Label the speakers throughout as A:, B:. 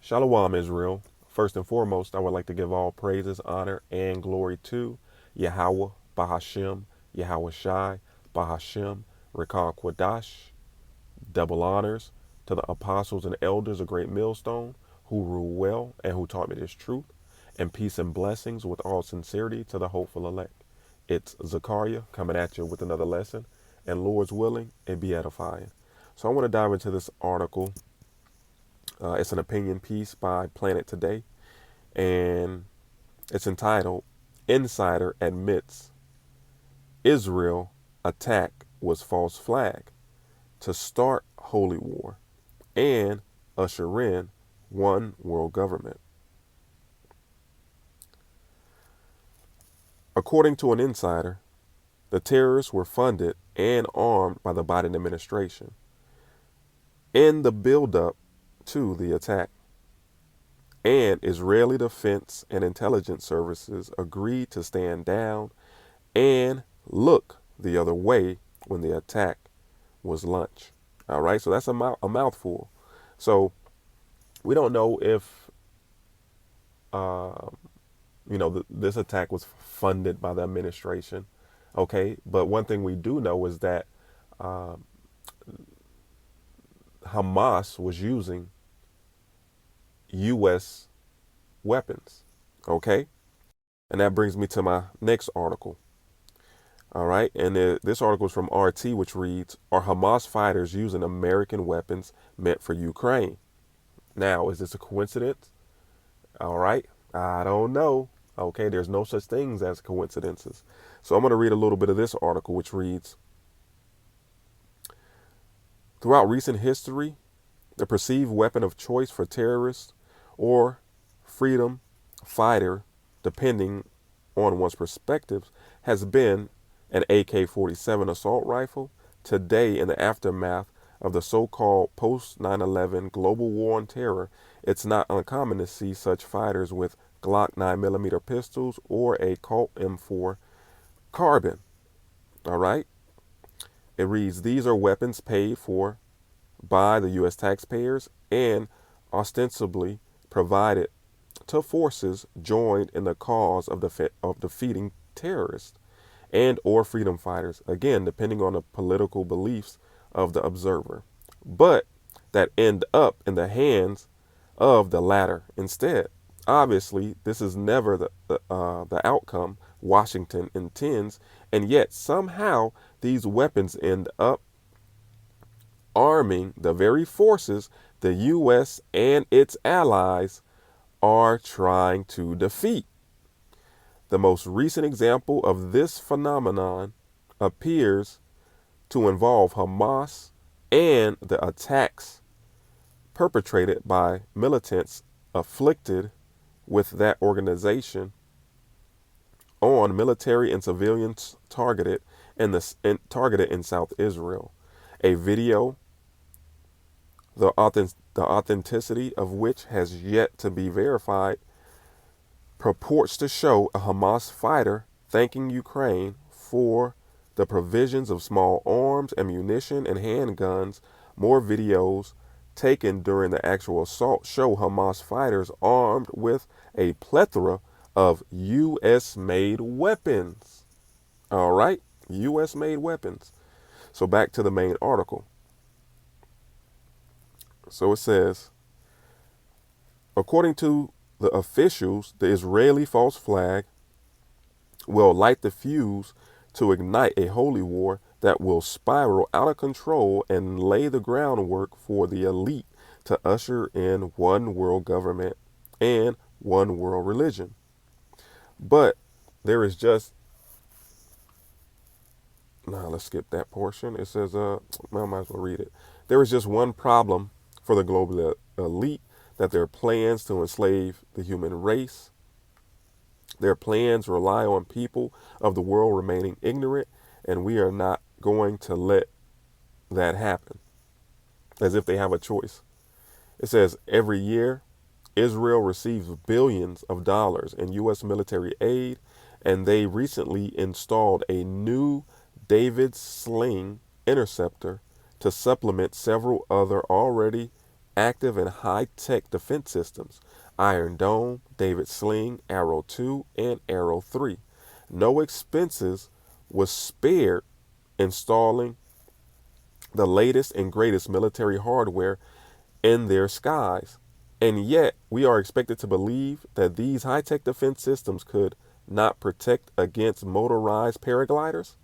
A: Shalom, Israel. First and foremost, I would like to give all praises, honor, and glory to Yahweh, Bahashem, Yahweh Shai, Bahashem, Rekah Kwadash. Double honors to the apostles and elders of Great Millstone who rule well and who taught me this truth, and peace and blessings with all sincerity to the hopeful elect. It's Zachariah coming at you with another lesson, and Lord's willing, it be edifying. So I want to dive into this article. It's an opinion piece by Planet Today, and it's entitled Insider Admits Israel Attack Was False Flag to Start Holy War and Usher in One World Government. According to an insider, the terrorists were funded and armed by the Biden administration. In the buildup to the attack, and Israeli defense and intelligence services agreed to stand down and look the other way when the attack was launched. All right, so that's a mouthful. So we don't know if uh, this attack was funded by the administration. Okay, but one thing we do know is that uh, Hamas was using U.S. weapons. Okay, and that brings me to my next article. All right, and this article is from RT, which reads, "Are Hamas fighters using American weapons meant for Ukraine?" Now, is this a coincidence? All right, I don't know. Okay, there's no such things as coincidences. So I'm going to read a little bit of this article, which reads, "Throughout recent history, the perceived weapon of choice for terrorists or freedom fighter, depending on one's perspectives, has been an AK-47 assault rifle. Today, in the aftermath of the so-called post 9/11 global war on terror, it's not uncommon to see such fighters with Glock 9mm pistols or a Colt M4 carbine." All right. It reads, "These are weapons paid for by the U.S. taxpayers and ostensibly provided to forces joined in the cause of defeating terrorists and or freedom fighters, again, depending on the political beliefs of the observer, but that end up in the hands of the latter instead. Obviously, this is never the outcome Washington intends, and yet somehow these weapons end up arming the very forces the U.S. and its allies are trying to defeat. The most recent example of this phenomenon appears to involve Hamas and the attacks perpetrated by militants afflicted with that organization on military and civilians targeted in South Israel. A video, the authenticity of which has yet to be verified, purports to show a Hamas fighter thanking Ukraine for the provisions of small arms, ammunition, and handguns. More videos taken during the actual assault show Hamas fighters armed with a plethora of U.S. made weapons. All right, U.S. made weapons. So back to the main article. So it says, according to the officials, the Israeli false flag will light the fuse to ignite a holy war that will spiral out of control and lay the groundwork for the elite to usher in one world government and one world religion. But there is just, now let's skip that portion. It says, I might as well read it. There is just one problem for the global elite, that their plans to enslave the human race, their plans rely on people of the world remaining ignorant, and we are not going to let that happen, as if they have a choice. It says every year, Israel receives billions of dollars in U.S. military aid, and they recently installed a new David Sling interceptor to supplement several other already active and high-tech defense systems: Iron Dome, David Sling, Arrow 2, and Arrow 3. No expenses was spared installing the latest and greatest military hardware in their skies. And yet, we are expected to believe that these high tech defense systems could not protect against motorized paragliders.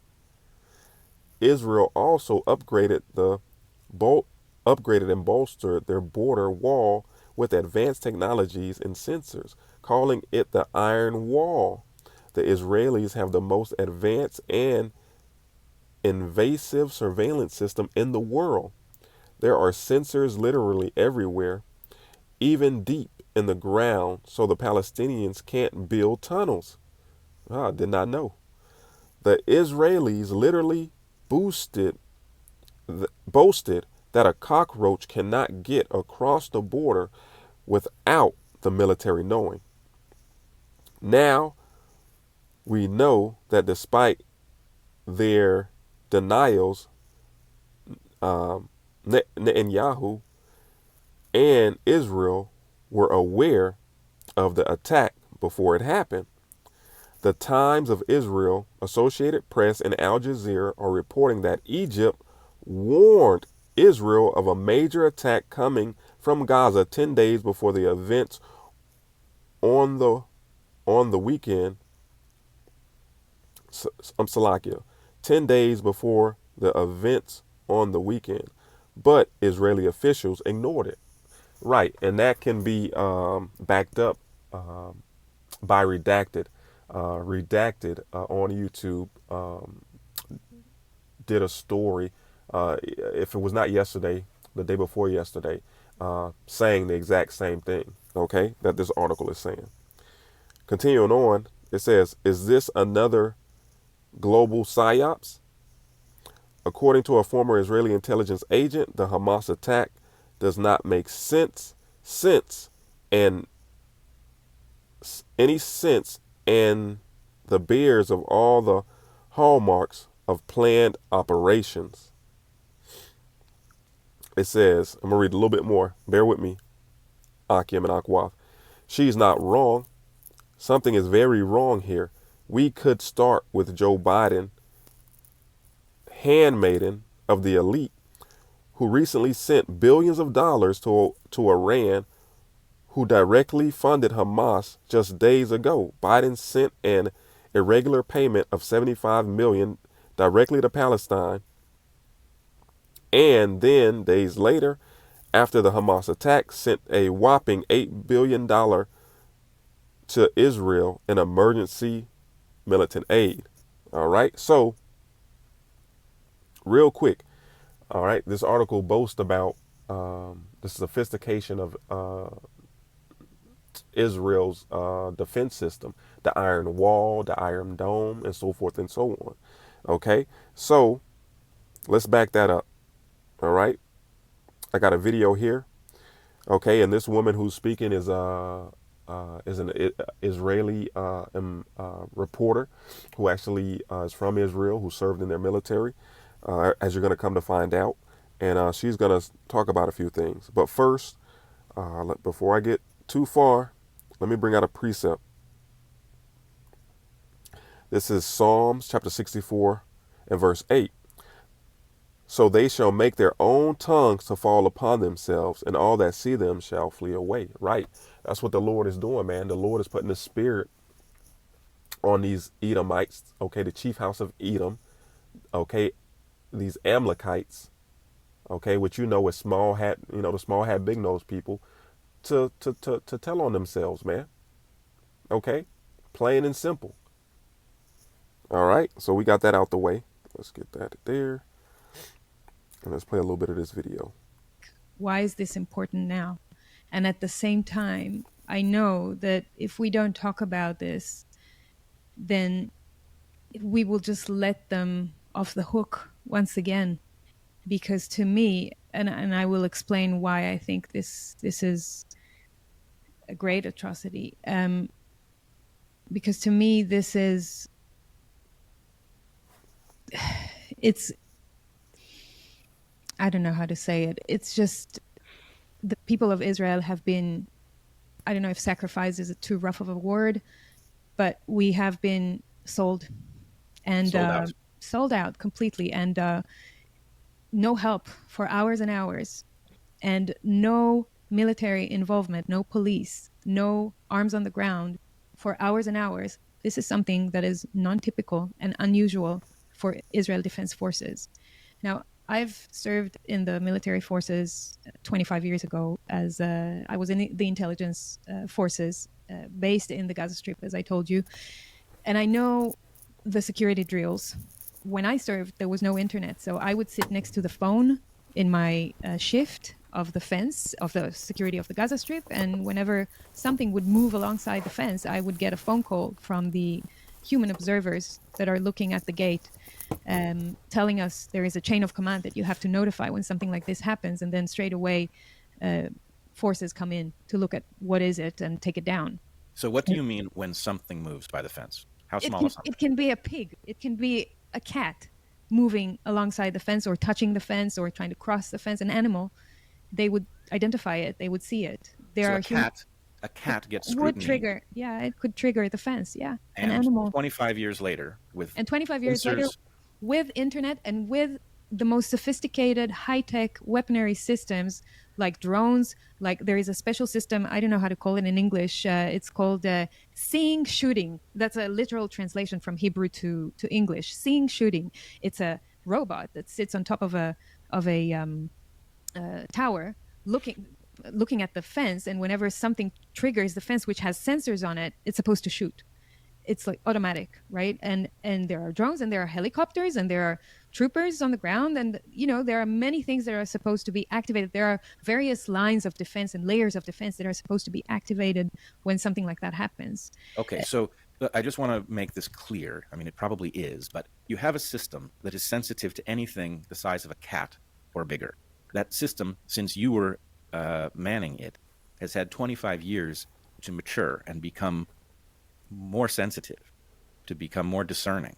A: Israel also bol- upgraded and bolstered their border wall with advanced technologies and sensors, calling it the Iron Wall. The Israelis have the most advanced and invasive surveillance system in the world. There are sensors literally everywhere, even deep in the ground, so the Palestinians can't build tunnels. I did not know. The Israelis literally boosted, boasted that a cockroach cannot get across the border without the military knowing. Now we know that despite their denials, Netanyahu and Israel were aware of the attack before it happened. The Times of Israel, Associated Press, and Al Jazeera are reporting that Egypt warned Israel of a major attack coming from Gaza 10 days before the events on the weekend. Salakia, 10 days before the events on the weekend, but Israeli officials ignored it. Right, and that can be backed up by Redacted. Redacted on YouTube did a story, if it was not yesterday, the day before yesterday, saying the exact same thing, okay, that this article is saying. Continuing on, it says, is this another global psyops? According to a former Israeli intelligence agent, the Hamas attack does not make sense, and any sense, and the bears of all the hallmarks of planned operations. It says, I'm going to read a little bit more. Bear with me, Akim and Akwath. She's not wrong. Something is very wrong here. We could start with Joe Biden, handmaiden of the elite, who recently sent billions of dollars to Iran, who directly funded Hamas just days ago. Biden sent an irregular payment of $75 million directly to Palestine. And then days later, after the Hamas attack, sent a whopping $8 billion to Israel in emergency militant aid. All right. So real quick. All right. This article boasts about the sophistication of Israel's defense system, the Iron Wall, the Iron Dome, and so forth and so on. Okay. So let's back that up. All right. I got a video here. Okay. And this woman who's speaking is an Israeli reporter who actually is from Israel, who served in their military, as you're going to come to find out. And she's going to talk about a few things. But first, before I get too far, let me bring out a precept. This is Psalms chapter 64 and verse 8. So they shall make their own tongues to fall upon themselves, and all that see them shall flee away. Right. That's what the Lord is doing, man. The Lord is putting the spirit on these Edomites, okay, the chief house of Edom, okay, these Amalekites, okay, which you know is small hat, the small hat, big nose people, to tell on themselves, man. Okay, plain and simple. All right, so we got that out the way. Let's get that there. And let's play a little bit of this video.
B: Why is this important now? And at the same time, I know that if we don't talk about this, then we will just let them off the hook once again. Because to me, and I will explain why I think this is a great atrocity. Because to me, this is, it's, I don't know how to say it. It's just the people of Israel have been, I don't know if sacrifice is too rough of a word, but we have been sold and
C: Sold out.
B: sold out completely, and no help for hours and hours, and no military involvement, no police, no arms on the ground for hours and hours. This is something that is non-typical and unusual for Israel Defense Forces. Now, I've served in the military forces 25 years ago as I was in the intelligence forces based in the Gaza Strip, as I told you. And I know the security drills. When I served, there was no internet. So I would sit next to the phone in my shift of the fence of the security of the Gaza Strip. And whenever something would move alongside the fence, I would get a phone call from the human observers that are looking at the gate, telling us there is a chain of command that you have to notify when something like this happens. And then straight away, forces come in to look at what is it and take it down.
C: So what do you mean when something moves by the fence? How small is something?
B: It can be a pig. It can be a cat moving alongside the fence or touching the fence or trying to cross the fence, an animal. They would identify it. They would see it.
C: So a cat gets scrutiny.
B: Would trigger. Yeah, it could trigger the fence. Yeah,
C: and
B: an animal.
C: 25 years later, with
B: 25 years later, with internet and with the most sophisticated high-tech weaponry systems like drones, like there is a special system, I don't know how to call it in English, it's called seeing shooting. That's a literal translation from Hebrew to English. Seeing shooting. It's a robot that sits on top of a tower looking at the fence, and whenever something triggers the fence, which has sensors on it, it's supposed to shoot. It's like automatic, right? And there are drones and there are helicopters and there are troopers on the ground, and there are many things that are supposed to be activated. There are various lines of defense and layers of defense that are supposed to be activated when something like that happens.
C: Okay, so I just want to make this clear. I mean, it probably is, but you have a system that is sensitive to anything the size of a cat or bigger. That system, since you were manning it, has had 25 years to mature and become more sensitive, to become more discerning.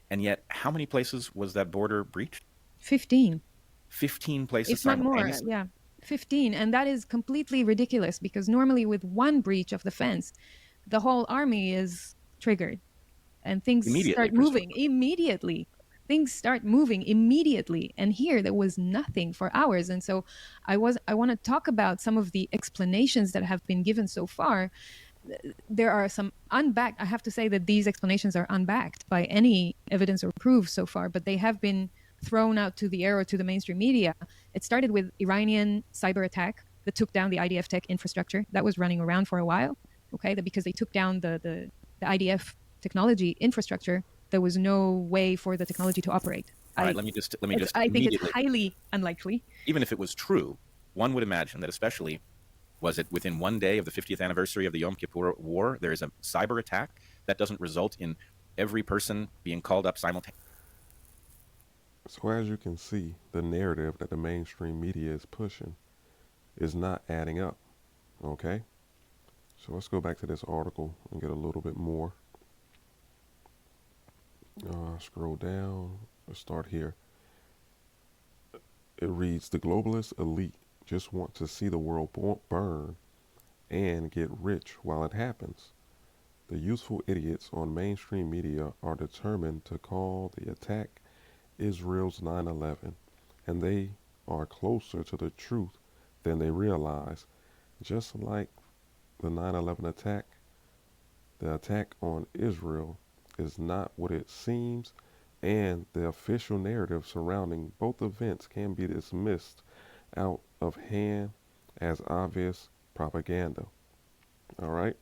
C: And yet, how many places was that border breached?
B: 15.
C: 15 places
B: if not more.
C: simultaneously?
B: Yeah, 15. And that is completely ridiculous, because normally with one breach of the fence, the whole army is triggered and things start moving immediately. Things start moving immediately. And here there was nothing for hours. And so I want to talk about some of the explanations that have been given so far. There are some unbacked. I have to say that these explanations are unbacked by any evidence or proof so far, but they have been thrown out to the air or to the mainstream media. It started with Iranian cyber attack that took down the IDF tech infrastructure that was running around for a while. Okay, because they took down the IDF technology infrastructure, there was no way for the technology to operate.
C: All right, let me just
B: I think it's highly unlikely.
C: Even if it was true, one would imagine that, especially, was it within one day of the 50th anniversary of the Yom Kippur War, there is a cyber attack that doesn't result in every person being called up simultaneously.
A: So as you can see, the narrative that the mainstream media is pushing is not adding up. Okay? So let's go back to this article and get a little bit more. Scroll down. Let's start here. It reads, the globalist elite just want to see the world burn and get rich while it happens. The useful idiots on mainstream media are determined to call the attack Israel's 9/11, and they are closer to the truth than they realize. Just like the 9/11 attack, the attack on Israel is not what it seems, and the official narrative surrounding both events can be dismissed out of hand as obvious propaganda. All right.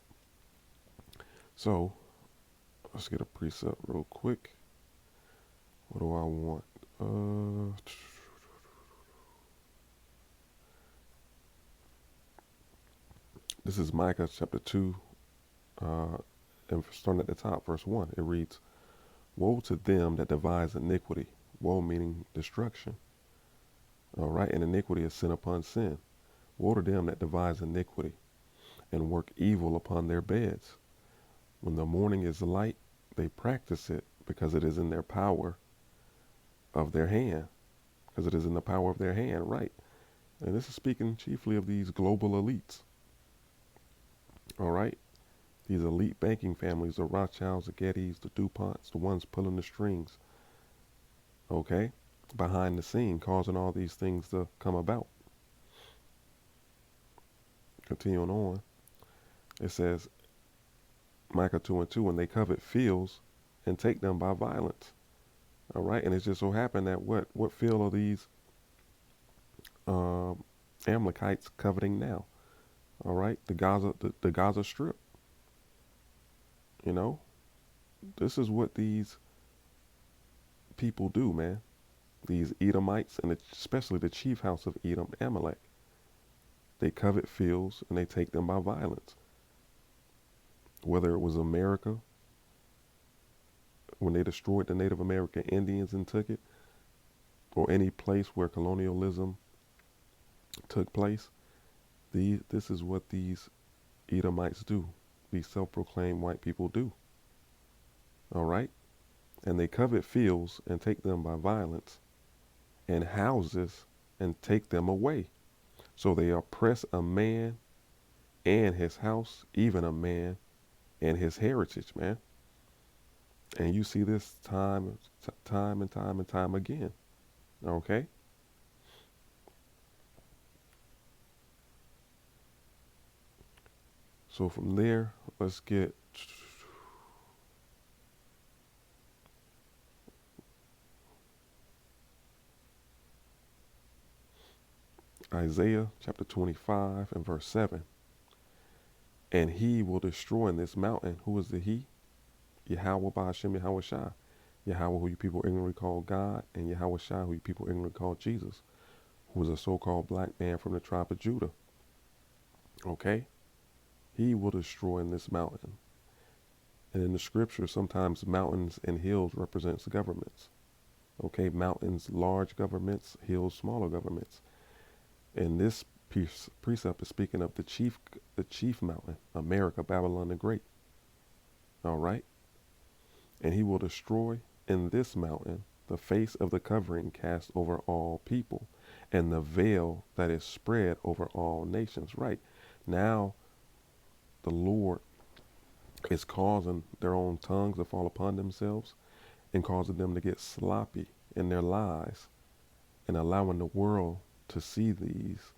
A: So let's get a preset real quick. What do I want? This is Micah chapter 2, and starting at the top, verse 1. It reads, woe to them that devise iniquity. Woe meaning destruction. All right, and iniquity is sin upon sin. Woe to them that devise iniquity and work evil upon their beds. When the morning is light, they practice it because it is in their power of their hand. Because it is in the power of their hand, right? And this is speaking chiefly of these global elites. All right? These elite banking families, the Rothschilds, the Gettys, the DuPonts, the ones pulling the strings, okay? Behind the scene, causing all these things to come about. Continuing on, it says, Micah 2:2, and they covet fields and take them by violence. All right? And it just so happened that what field are these Amalekites coveting now? All right? The Gaza Strip. You know? This is what these people do, man. These Edomites, and especially the chief house of Edom, Amalek. They covet fields and they take them by violence. Whether it was America, when they destroyed the Native American Indians and took it, or any place where colonialism took place, this is what these Edomites do. These self-proclaimed white people do. All right? And they covet fields and take them by violence, and houses and take them away. So they oppress a man and his house, even a man and his heritage, man. And you see this time and time again. Okay? So from there, let's get Isaiah chapter 25 and verse 7. And he will destroy in this mountain. Who is the he? Yahweh Ba'ashem Yahweh Shai. Yahweh, who you people ignorantly call God, and Yahweh Shai, who you people ignorantly call Jesus, who was a so-called black man from the tribe of Judah. Okay? He will destroy in this mountain. And in the scripture, sometimes mountains and hills represents governments. Okay? Mountains, large governments, hills, smaller governments. And this precept is speaking of the chief mountain, America, Babylon the Great. All right? And he will destroy in this mountain the face of the covering cast over all people, and the veil that is spread over all nations. Right. Now, the Lord is causing their own tongues to fall upon themselves and causing them to get sloppy in their lies and allowing the world to see these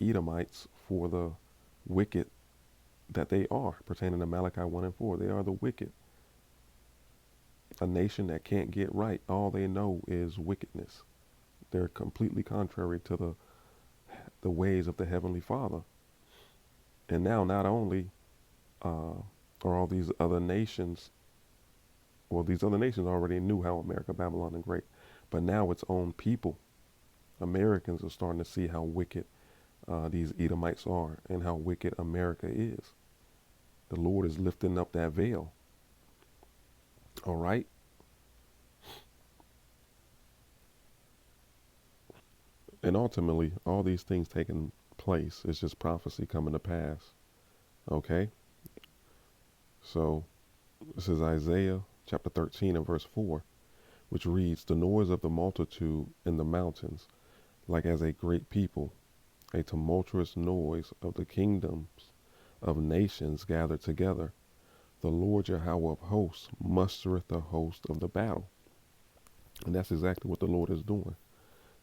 A: Edomites for the wicked that they are, pertaining to Malachi 1 and 4. They are the wicked. A nation that can't get right. All they know is wickedness. They're completely contrary to the ways of the Heavenly Father. And now not only are all these other nations, well, these other nations already knew how America, Babylon, and Great, but now its own people, Americans, are starting to see how wicked these Edomites are and how wicked America is. The Lord is lifting up that veil. All right? And ultimately, all these things taking place is just prophecy coming to pass. Okay? So, this is Isaiah chapter 13 and verse 4, which reads, the noise of the multitude in the mountains, like as a great people, a tumultuous noise of the kingdoms of nations gathered together. The Lord Yahweh of hosts mustereth the host of the battle. And that's exactly what the Lord is doing.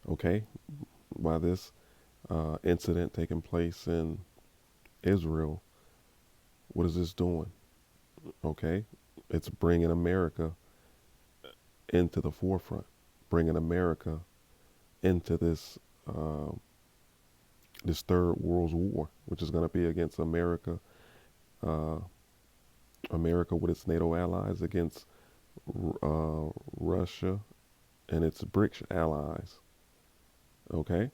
A: Okay? By this incident taking place in Israel, what is this doing? Okay? It's bringing America into the forefront, bringing America into this this third world war, which is going to be against America, America with its NATO allies against Russia and its BRICS allies. Okay?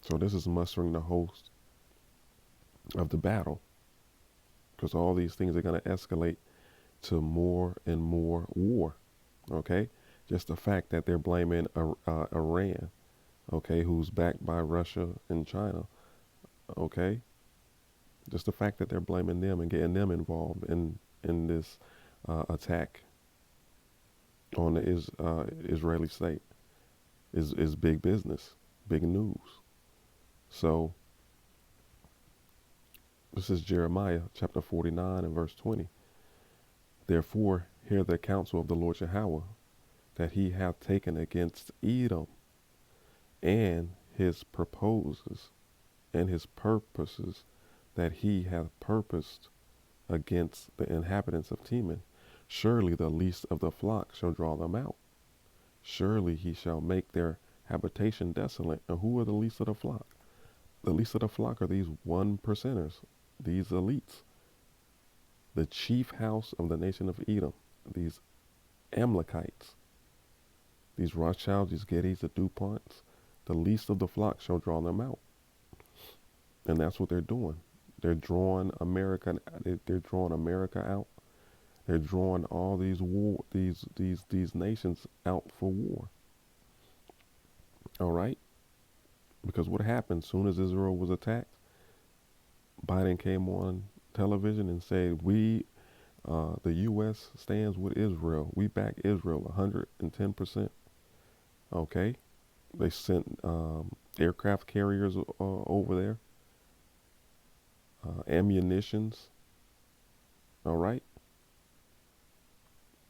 A: So this is mustering the host of the battle, because all these things are going to escalate to more and more war. Okay? Just the fact that they're blaming Iran, okay, who's backed by Russia and China. Okay? Just the fact that they're blaming them and getting them involved in this attack on the Israeli state is big business, big news. So this is Jeremiah chapter 49 and verse 20. Therefore, hear the counsel of the Lord Yahweh, that he hath taken against Edom, and his proposes and his purposes that he hath purposed against the inhabitants of Teman. Surely the least of the flock shall draw them out. Surely he shall make their habitation desolate. And who are the least of the flock? The least of the flock are these 1%ers, these elites. The chief house of the nation of Edom, these Amalekites, these Rothschilds, these Gettys, the DuPonts, the least of the flock shall draw them out. And that's what they're doing. They're drawing America. They're drawing America out. They're drawing all these these nations out for war. All right. Because what happened soon as Israel was attacked, Biden came on television and said, "We, the U.S. stands with Israel. We back Israel 110%." Okay. They sent aircraft carriers over there, ammunitions. All right.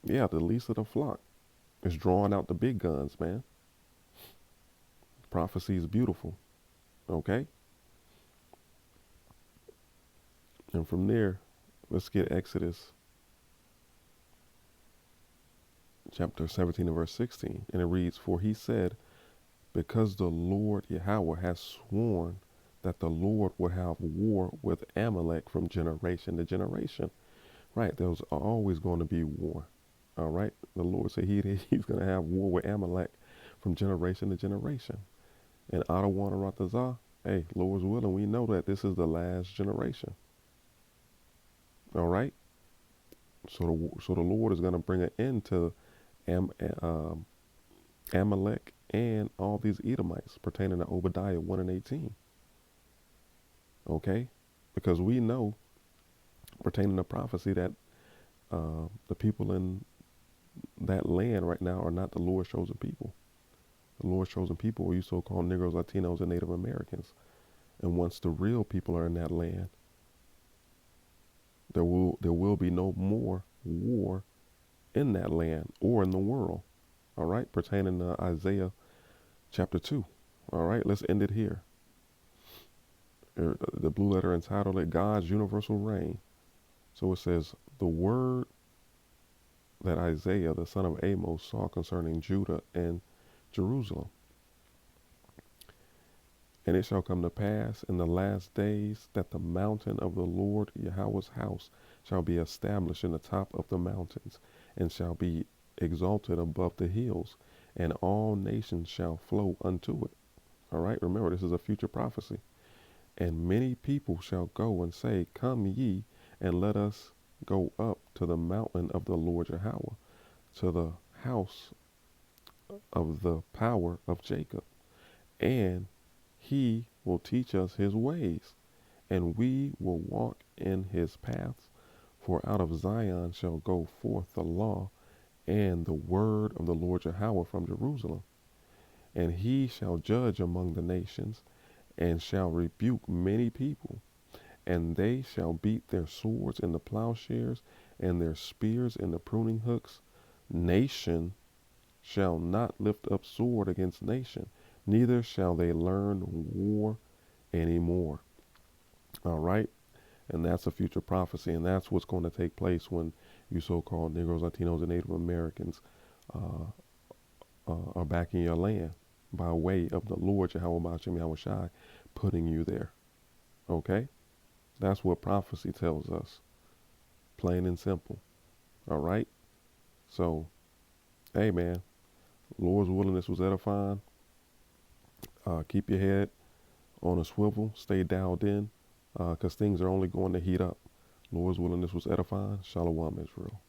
A: Yeah, the least of the flock is drawing out the big guns, man. Prophecy is beautiful. Okay. And from there, let's get Exodus chapter 17 and verse 16. And it reads, "For he said, because the Lord Yahweh has sworn that the Lord would have war with Amalek from generation to generation." Right, there's always going to be war. All right, the Lord said he's going to have war with Amalek from generation to generation. And Adawan and Ratazah, hey, Lord's willing, we know that this is the last generation. All right, so the Lord is going to bring an end to Amalek and all these Edomites pertaining to Obadiah 1 and 18. Okay, because we know pertaining to prophecy that the people in that land right now are not the Lord's chosen people. The Lord's chosen people are you so-called Negroes, Latinos, and Native Americans. And once the real people are in that land, there will be no more war in that land or in the world. All right, pertaining to Isaiah chapter 2. All right, let's end it here. The blue letter entitled it God's Universal Reign. So it says, the word that Isaiah, the son of Amos, saw concerning Judah and Jerusalem. And it shall come to pass in the last days that the mountain of the Lord Yahweh's house shall be established in the top of the mountains, and shall be exalted above the hills, and all nations shall flow unto it. All right, remember, this is a future prophecy. And many people shall go and say, come ye, and let us go up to the mountain of the Lord Yahweh, to the house of the power of Jacob. And he will teach us his ways, and we will walk in his paths. For out of Zion shall go forth the law and the word of the Lord Yahweh from Jerusalem. And he shall judge among the nations, and shall rebuke many people. And they shall beat their swords in the plowshares, and their spears in the pruning hooks. Nation shall not lift up sword against nation, neither shall they learn war anymore. All right? And that's a future prophecy, and that's what's going to take place when you so-called Negroes, Latinos, and Native Americans are back in your land by way of the Lord Yahweh Ba'ashem Yahweh Shai putting you there. Okay? That's what prophecy tells us. Plain and simple. All right? So, hey, man, Lord's willingness was edifying. Keep your head on a swivel. Stay dialed in, because things are only going to heat up. Lord's willingness was edifying. Shalom, Israel.